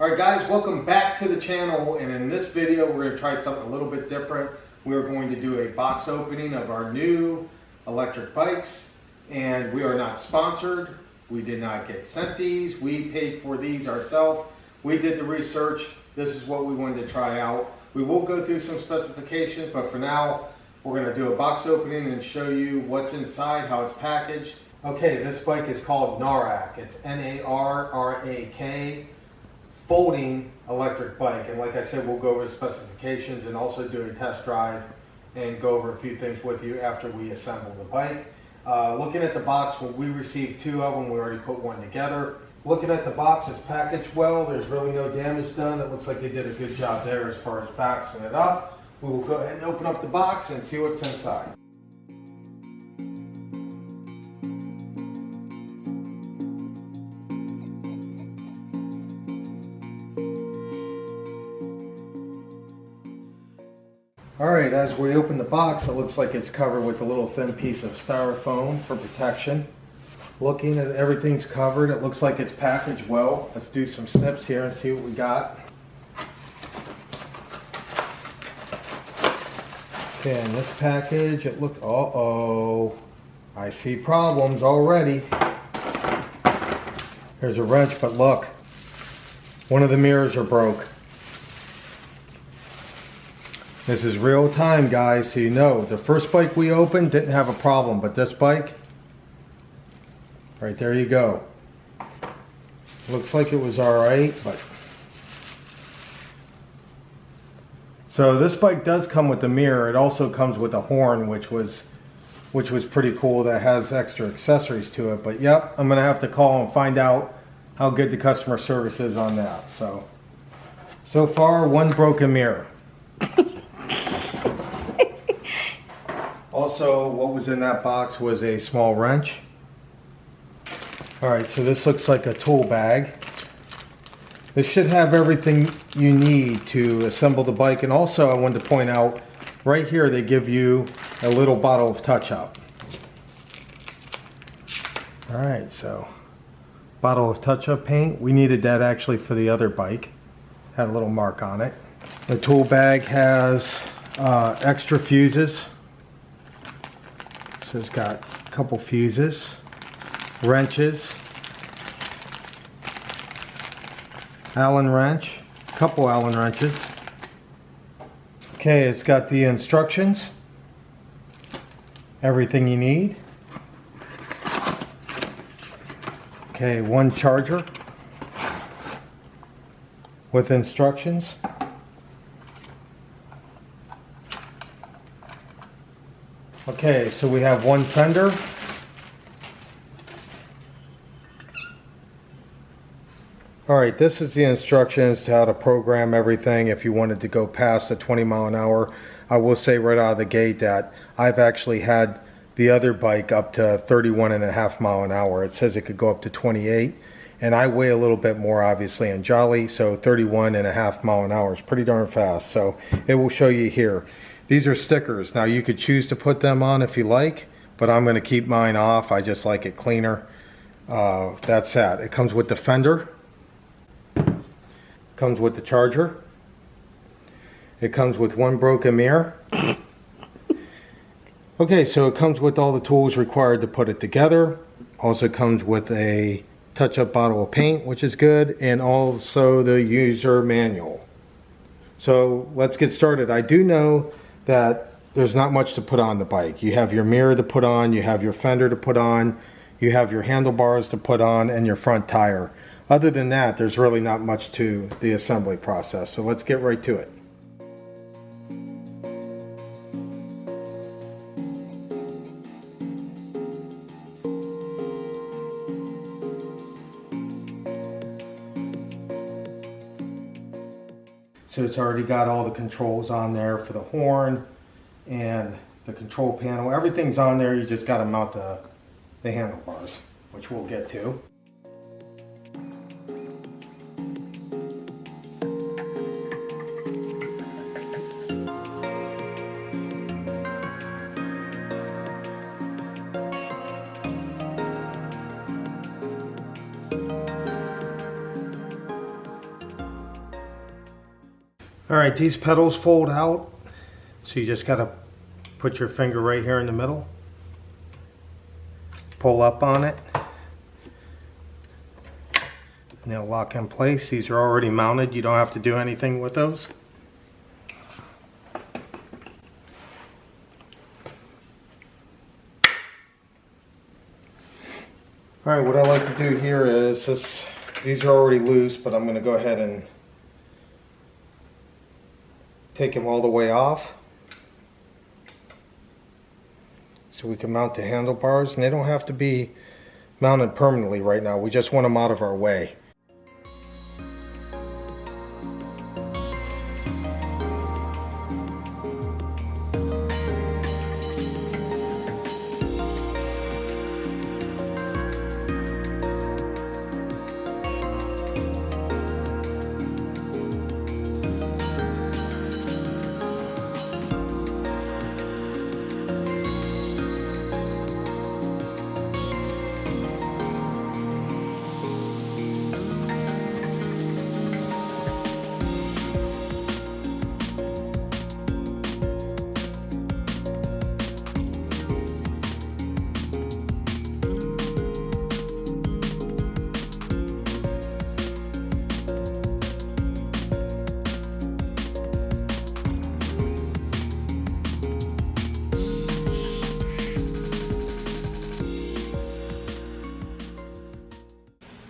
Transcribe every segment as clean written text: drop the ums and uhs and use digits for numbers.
Alright guys, welcome back to the channel, and in this video we're going to try something a little bit different. We're going to do a box opening of our new electric bikes, and we are not sponsored. We did not get sent these. We paid for these ourselves. We did the research. This is what we wanted to try out. We will go through some specifications, but for now we're going to do a box opening and show you what's inside, how it's packaged. Okay, this bike is called Narrak. It's N-A-R-R-A-K. Folding electric bike, and like I said, we'll go over the specifications and also do a test drive and go over a few things with you after we assemble the bike. Looking at the box, well, we received two of them. We already put one together. Looking at the box, it's packaged well. There's really no damage done. It looks like they did a good job there as far as boxing it up. We will go ahead and open up the box and see what's inside. Alright, as we open the box, it looks like it's covered with a little thin piece of styrofoam for protection. Looking at everything's covered, it looks like it's packaged well. Let's do some snips here and see what we got. Okay, in this package, it looked, uh-oh, I see problems already. There's a wrench, but look, one of the mirrors are broke. This is real time, guys, so you know. The first bike we opened didn't have a problem, but this bike, right there you go. Looks like it was alright, but... So this bike does come with a mirror. It also comes with a horn, which was pretty cool. That has extra accessories to it. But yep, I'm gonna have to call and find out how good the customer service is on that. So far, one broken mirror. Also, what was in that box was a small wrench. Alright, so this looks like a tool bag. This should have everything you need to assemble the bike. And also, I wanted to point out, right here they give you a little bottle of touch-up. Alright, so bottle of touch-up paint. We needed that actually for the other bike. Had a little mark on it. The tool bag has extra fuses. So it's got a couple fuses, wrenches, Allen wrench, a couple Allen wrenches. Okay, it's got the instructions, everything you need. Okay, one charger with instructions. Okay, so we have one fender. Alright, this is the instructions to how to program everything if you wanted to go past the 20 mile an hour. I will say right out of the gate that I've actually had the other bike up to 31.5 mile an hour. It says it could go up to 28, and I weigh a little bit more obviously in Jolly, so 31.5 mile an hour is pretty darn fast. So it will show you here. These are stickers. Now you could choose to put them on if you like, but I'm going to keep mine off. I just like it cleaner. That's that. It comes with the fender. Comes with the charger. It comes with one broken mirror. Okay, so it comes with all the tools required to put it together. Also comes with a touch-up bottle of paint, which is good, and also the user manual. So let's get started. I do know that there's not much to put on the bike. You have your mirror to put on, you have your fender to put on, you have your handlebars to put on, and your front tire. Other than that, there's really not much to the assembly process. So let's get right to it. So it's already got all the controls on there for the horn and the control panel. Everything's on there. You just got to mount the handlebars, which we'll get to. All right, these pedals fold out, so you just gotta put your finger right here in the middle, pull up on it, and they'll lock in place. These are already mounted. You don't have to do anything with those. All right, what I like to do here is these are already loose, but I'm going to go ahead and take them all the way off so we can mount the handlebars, and they don't have to be mounted permanently right now. We just want them out of our way.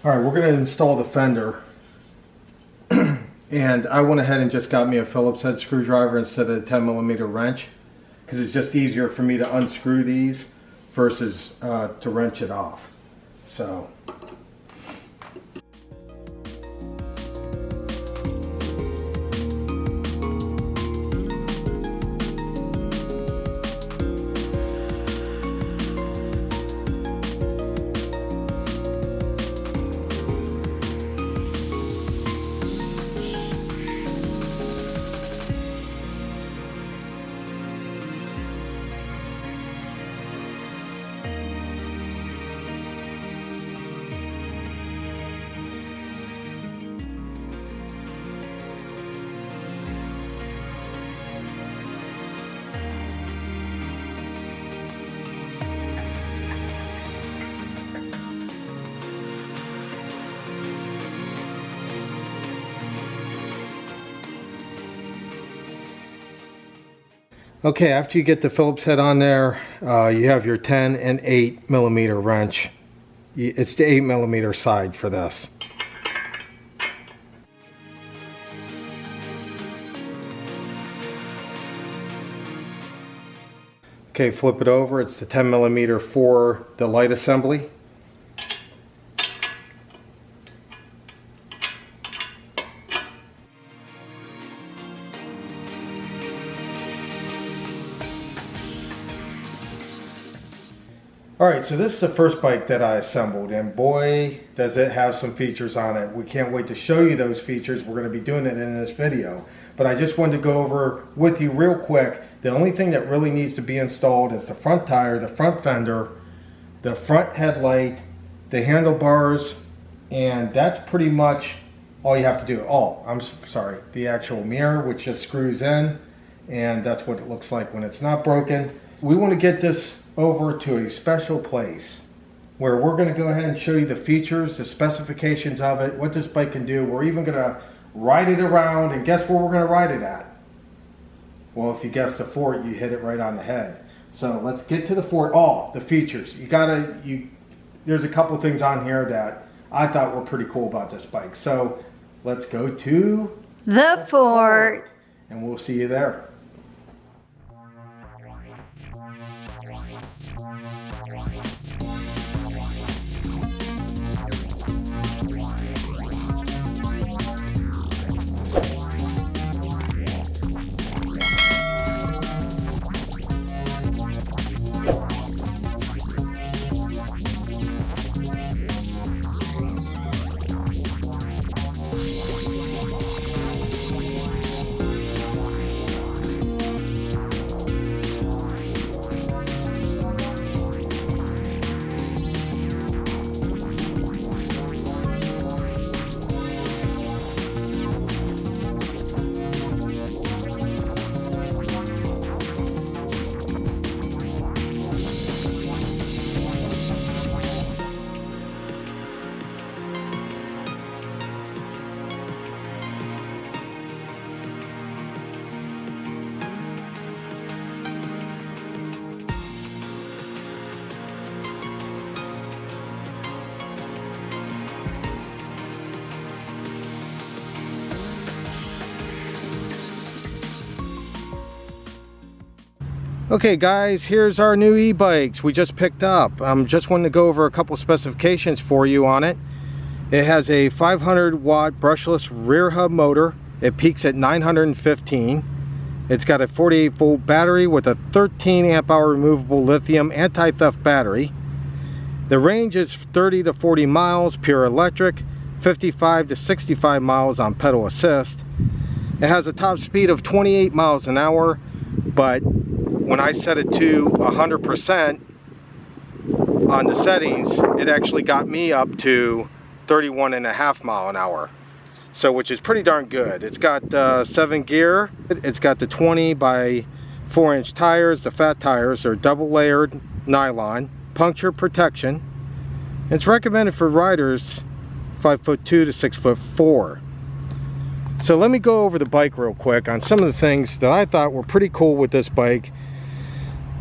All right, we're going to install the fender, and I went ahead and just got me a Phillips head screwdriver instead of a 10mm wrench, because it's just easier for me to unscrew these versus to wrench it off. So. Okay, after you get the Phillips head on there, you have your 10 and 8mm wrench. It's the 8mm side for this. Okay, flip it over. It's the 10mm for the light assembly. Alright, so this is the first bike that I assembled, and boy does it have some features on it. We can't wait to show you those features. We're going to be doing it in this video. But I just wanted to go over with you real quick. The only thing that really needs to be installed is the front tire, the front fender, the front headlight, the handlebars, and that's pretty much all you have to do. Oh, I'm sorry, the actual mirror, which just screws in, and that's what it looks like when it's not broken. We want to get this over to a special place where we're going to go ahead and show you the features, the specifications of it, what this bike can do. We're even going to ride it around, and guess where we're going to ride it at? Well, if you guessed the fort, you hit it right on the head. So let's get to the fort. Oh, the features. There's a couple things on here that I thought were pretty cool about this bike. So let's go to the fort, and we'll see you there. Okay guys, here's our new e-bikes we just picked up. Just wanting to go over a couple specifications for you on it. It has a 500 watt brushless rear hub motor. It peaks at 915. It's got a 48 volt battery with a 13 amp hour removable lithium anti-theft battery. The range is 30 to 40 miles pure electric, 55 to 65 miles on pedal assist. It has a top speed of 28 miles an hour, but when I set it to 100% on the settings, it actually got me up to 31.5 mile an hour. So, which is pretty darn good. It's got 7 gear. It's got the 20 by 4 inch tires. The fat tires are double layered nylon, puncture protection. It's recommended for riders 5'2" to 6'4". So let me go over the bike real quick on some of the things that I thought were pretty cool with this bike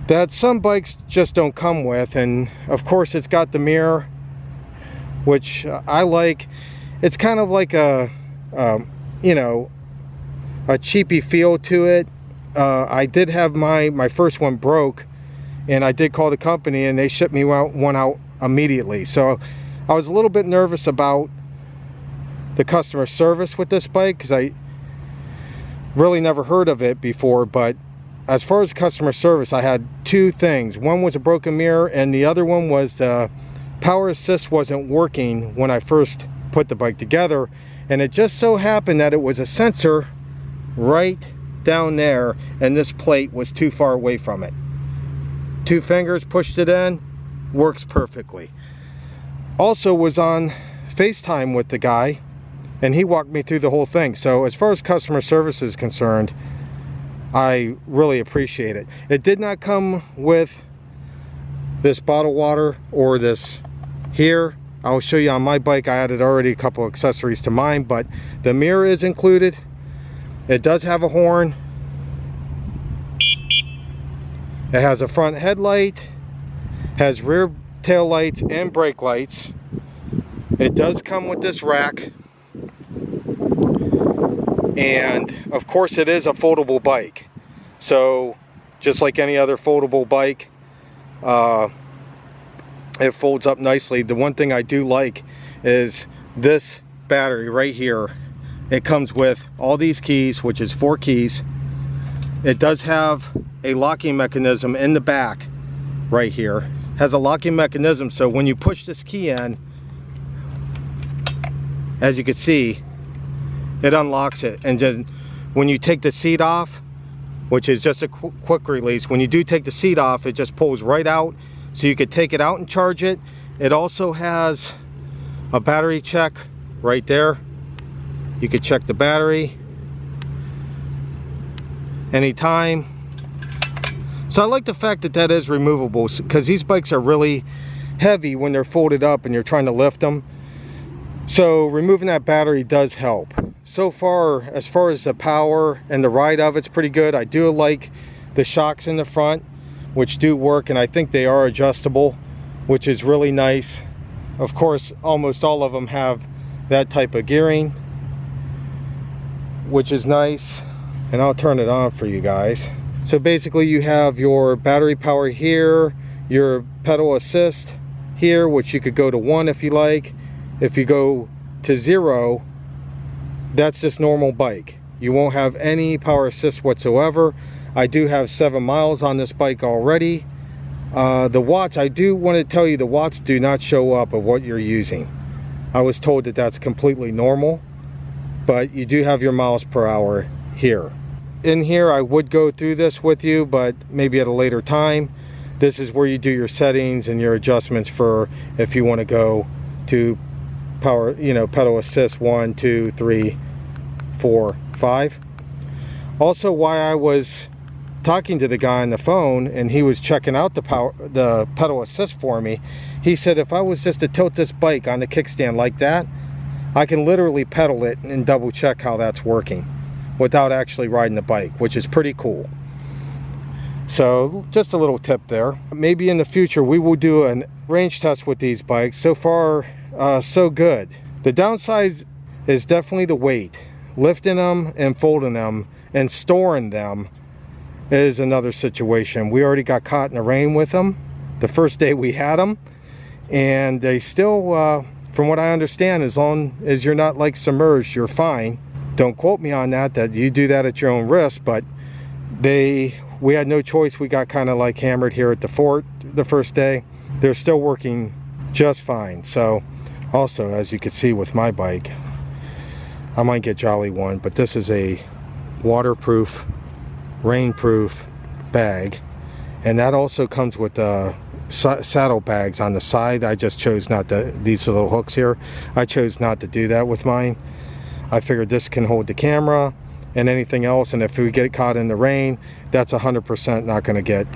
that some bikes just don't come with. And of course it's got the mirror, which I like. It's kind of like a you know, a cheapy feel to it. I did have my first one broke, and I did call the company and they shipped me one out immediately. So I was a little bit nervous about the customer service with this bike because I really never heard of it before. But as far as customer service, I had two things. One was a broken mirror, and the other one was the power assist wasn't working when I first put the bike together. And it just so happened that it was a sensor right down there, and this plate was too far away from it. 2 fingers pushed it in, works perfectly. Also was on FaceTime with the guy, and he walked me through the whole thing. So as far as customer service is concerned, I really appreciate it. It did not come with this bottled water or this here. I'll show you on my bike. I added already a couple accessories to mine, but the mirror is included. It does have a horn. It has a front headlight, has rear tail lights and brake lights. It does come with this rack, and of course it is a foldable bike. So just like any other foldable bike, it folds up nicely. The one thing I do like is this battery right here. It comes with all these keys, which is 4 keys. It does have a locking mechanism in the back right here. Has a locking mechanism, so when you push this key in, as you can see, it unlocks it. And just when you take the seat off, which is just a quick release, when you do take the seat off, it just pulls right out, so you could take it out and charge it. It also has a battery check right there. You could check the battery anytime. So I like the fact that that is removable, because these bikes are really heavy when they're folded up and you're trying to lift them. So removing that battery does help. So far as the power and the ride of it's pretty good. I do like the shocks in the front, which do work, and I think they are adjustable, which is really nice. Of course, almost all of them have that type of gearing, which is nice. And I'll turn it on for you guys. So basically you have your battery power here, your pedal assist here, which you could go to 1 if you like. If you go to 0, that's just normal bike. You won't have any power assist whatsoever. I do have 7 miles on this bike already. The watts, I do want to tell you, the watts do not show up of what you're using. I was told that that's completely normal, but you do have your miles per hour here. In here, I would go through this with you, but maybe at a later time. This is where you do your settings and your adjustments for if you want to go to power, you know, pedal assist 1, 2, 3, 4, 5. Also, why I was talking to the guy on the phone and he was checking out the pedal assist for me, he said if I was just to tilt this bike on the kickstand like that, I can literally pedal it and double check how that's working without actually riding the bike, which is pretty cool. So just a little tip there. Maybe in the future we will do a range test with these bikes. So far so good. The downside is definitely the weight. Lifting them and folding them and storing them is another situation. We already got caught in the rain with them the first day we had them, and they still, from what I understand, as long as you're not like submerged, you're fine. Don't quote me on that, that you do that at your own risk, but we had no choice. We got kind of like hammered here at the fort the first day. They're still working just fine. So also, as you can see with my bike, I might get Jolly one, but this is a waterproof, rainproof bag, and that also comes with saddle bags on the side. I just chose not to, these little hooks here, I chose not to do that with mine. I figured this can hold the camera and anything else, and if we get caught in the rain, that's 100% not going to get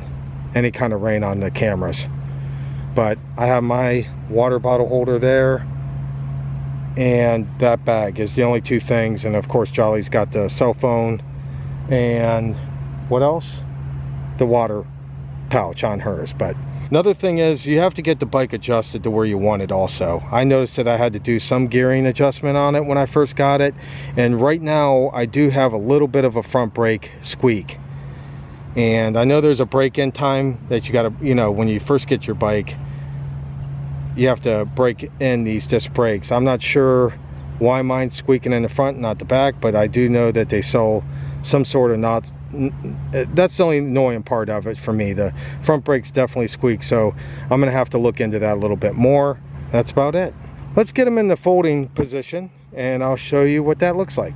any kind of rain on the cameras. But I have my water bottle holder there, and that bag is the only two things. And of course Jolly's got the cell phone, and what else? The water pouch on hers. But another thing is, you have to get the bike adjusted to where you want it also. I noticed that I had to do some gearing adjustment on it when I first got it, and right now I do have a little bit of a front brake squeak. And I know there's a break-in time that you gotta, you know, when you first get your bike, you have to break in these disc brakes. I'm not sure why mine's squeaking in the front, not the back, but I do know that they sell some sort of knots. That's the only annoying part of it for me. The front brakes definitely squeak, so I'm gonna have to look into that a little bit more. That's about it. Let's get them in the folding position, and I'll show you what that looks like.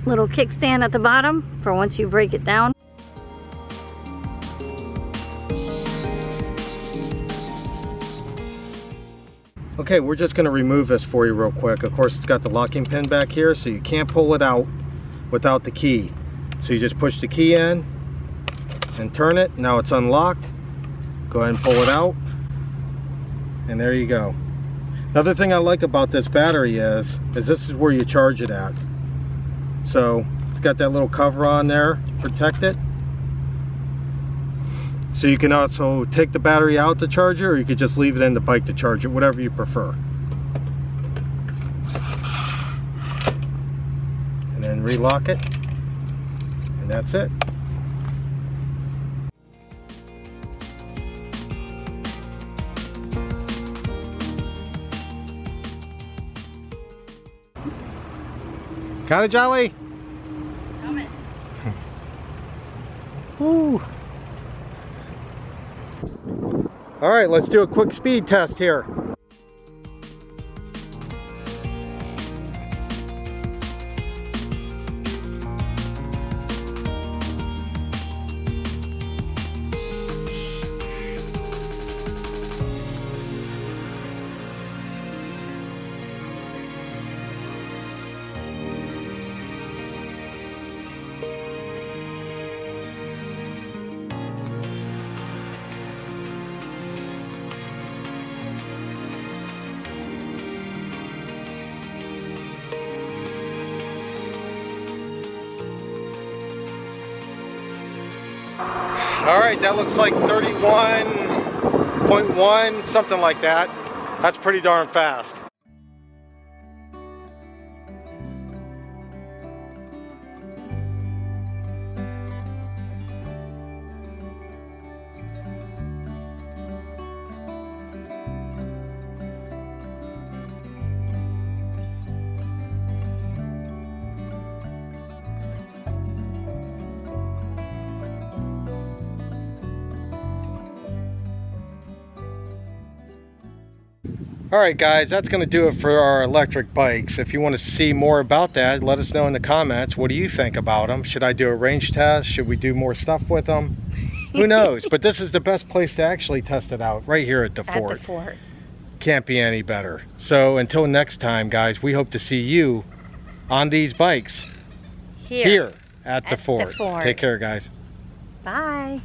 Little kickstand at the bottom for once you break it down. Okay, we're just going to remove this for you real quick. Of course, it's got the locking pin back here, so you can't pull it out without the key. So you just push the key in and turn it. Now it's unlocked. Go ahead and pull it out, and there you go. Another thing I like about this battery is this is where you charge it at. So it's got that little cover on there to protect it. So you can also take the battery out to charge it, or you could just leave it in the bike to charge it, whatever you prefer. And then relock it, and that's it. Got it, Jolly? Coming. Woo. All right, let's do a quick speed test here. All right, that looks like 31.1, something like that. That's pretty darn fast. Alright guys, that's going to do it for our electric bikes. If you want to see more about that, let us know in the comments. What do you think about them? Should I do a range test? Should we do more stuff with them? Who knows? But this is the best place to actually test it out, right here at the fort. At the fort. Can't be any better. So until next time guys, we hope to see you on these bikes here at the fort. Take care, guys. Bye.